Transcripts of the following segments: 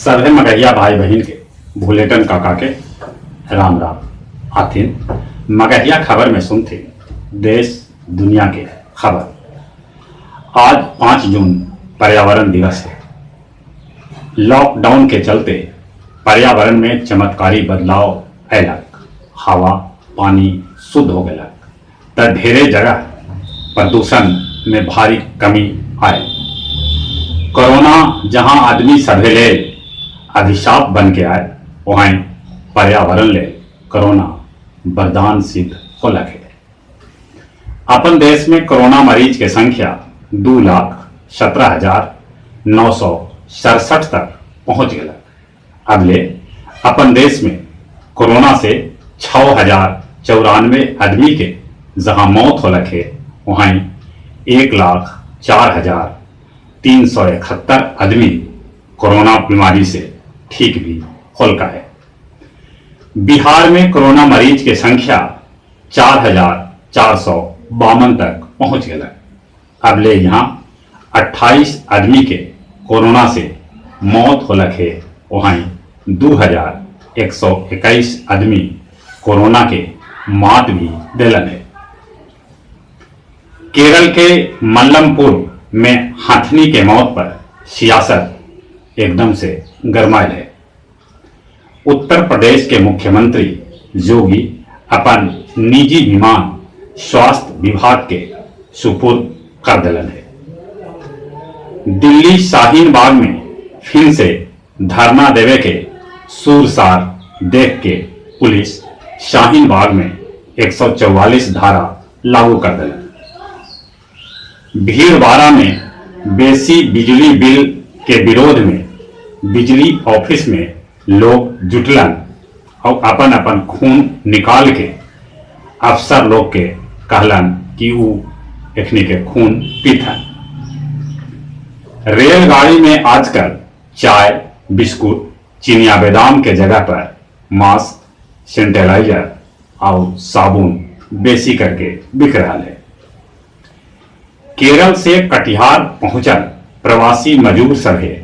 सभे मगहिया भाई बहन के भूलेटन काका के राम राम आथिन। मगहिया खबर में सुनते देश दुनिया के खबर। आज 5 जून पर्यावरण दिवस है। लॉकडाउन के चलते पर्यावरण में चमत्कारी बदलाव अयलक, हवा पानी शुद्ध हो गया, तो ढेरे जगह प्रदूषण में भारी कमी आए। कोरोना जहां आदमी सभे ले अभिशाप बन के आए, वहीं पर्यावरण ले कोरोना वरदान सिद्ध हो लगे। अपन देश में कोरोना मरीज के संख्या 2,17,967 तक पहुंच गया। अगले अपन देश में कोरोना से 6,094 आदमी के जहां मौत हो लगे, वहीं 1,04,371 आदमी कोरोना बीमारी से ठीक भी होलका है। बिहार में कोरोना मरीज की संख्या 4,452 तक पहुंच गया। अब ले यहाँ 28 आदमी के कोरोना से मौत हो लगे, वहीं 2,121 आदमी कोरोना के मात भी दिलन है। केरल के मल्लमपुर में हाथनी के मौत पर सियासत एकदम से गरमायल है। उत्तर प्रदेश के मुख्यमंत्री योगी अपन निजी विमान स्वास्थ्य विभाग के सुपुर्द कर दिलन है। दिल्ली शाहीन बाग में फिर से धरना देवे के सुरसार देख के पुलिस शाहीन बाग में 144 धारा लागू कर दिलन। भीड़भाड़ा में बेसी बिजली बिल के विरोध में बिजली ऑफिस में लोग जुटलन और अपन अपन खून निकाल के अफसर लोग के कहलन कि वो एखनी के खून पीथन। रेलगाड़ी में आजकल चाय बिस्कुट चिनिया बादाम के जगह पर मास्क सैनिटाइजर और साबुन बेसी करके बिक रहा है। केरल से कटिहार पहुंचल प्रवासी मजदूर सभे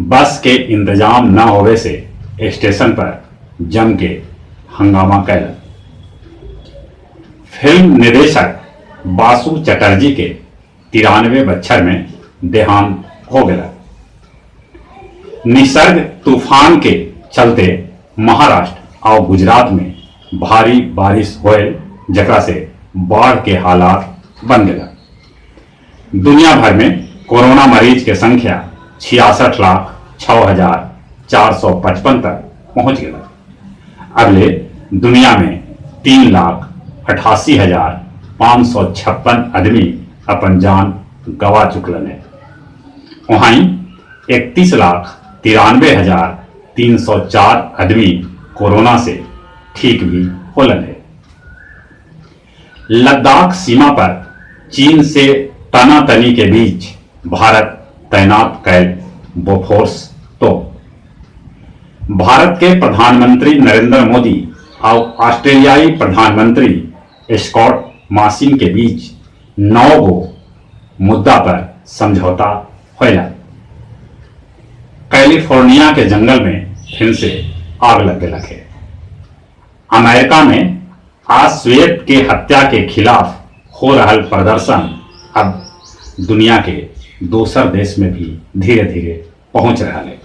बस के इंतजाम न होवे से स्टेशन पर जम के हंगामा कैल। फिल्म निदेशक बासु चटर्जी के 93 बछर में देहांत हो गया। निसर्ग तूफान के चलते महाराष्ट्र और गुजरात में भारी बारिश होए, जकरा से बाढ़ के हालात बन गया। दुनिया भर में कोरोना मरीज के संख्या 66,06,455 तक पहुंच गया। अगले दुनिया में 3,88,556 आदमी अपन जान गवा चुकलन है। वहीं 31,93,304 आदमी कोरोना से ठीक भी होलन है। लद्दाख सीमा पर चीन से तनातनी के बीच भारत तैनात कैल बोफोर्स तो भारत के प्रधानमंत्री नरेंद्र मोदी और ऑस्ट्रेलियाई प्रधानमंत्री स्कॉट मॉरिसन के बीच 9 गो मुद्दा पर समझौता होया। कैलिफोर्निया के जंगल में फिर से आग लग गया है। अमेरिका में आज श्वेत के हत्या के खिलाफ हो रहा प्रदर्शन अब दुनिया के दूसर देश में भी धीरे धीरे पहुंच रहा है।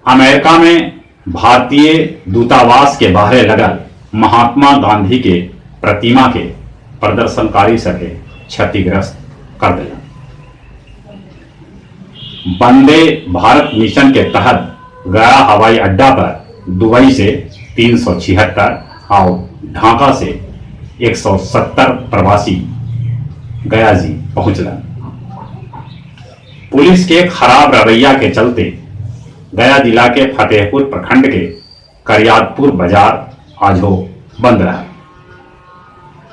अमेरिका में भारतीय दूतावास के बाहर लगल महात्मा गांधी के प्रतिमा के प्रदर्शनकारी सके क्षतिग्रस्त कर दिया। वंदे भारत मिशन के तहत गया हवाई अड्डा पर दुबई से 376 और ढाका से 170 प्रवासी गया जी पहुंचलन। पुलिस के खराब रवैया के चलते गया जिला के फतेहपुर प्रखंड के करियातपुर बाजार आजो बंद रहा।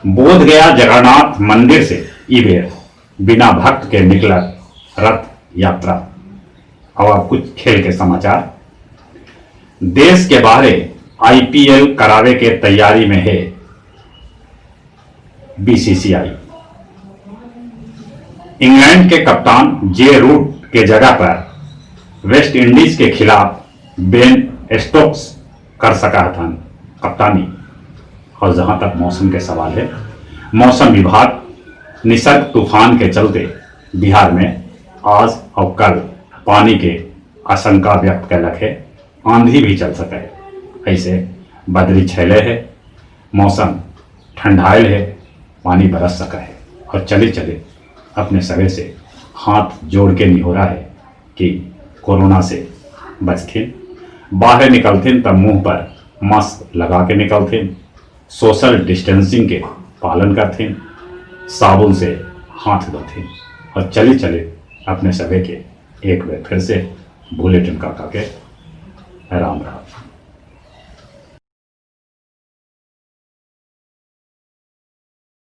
बोध गया जगन्नाथ मंदिर से ईबेर बिना भक्त के निकला रथ यात्रा। और अब कुछ खेल के समाचार। देश के बाहर आईपीएल करावे के तैयारी में है बीसीसीआई। इंग्लैंड के कप्तान जे रूट के जगह पर वेस्ट इंडीज के खिलाफ बेन स्टोक्स कर सका था कप्तानी। और जहां तक मौसम के सवाल है, मौसम विभाग निसर्ग तूफान के चलते बिहार में आज और कल पानी के आशंका व्यक्त कैलक है, आंधी भी चल सके। ऐसे बदरी छैले है, मौसम ठंडाइल है, पानी बरस सका है। और चले चले अपने सवे से हाथ जोड़ के निहोरा है कि कोरोना से बचथिन, बाहर निकलथिन तब मुंह पर मास्क लगा के निकलथिन, सोशल डिस्टेंसिंग के पालन करथिन, साबुन से हाथ धोथिन। और चले चले अपने सवे के एक बार फिर से बुलेटिन काका के राम राम।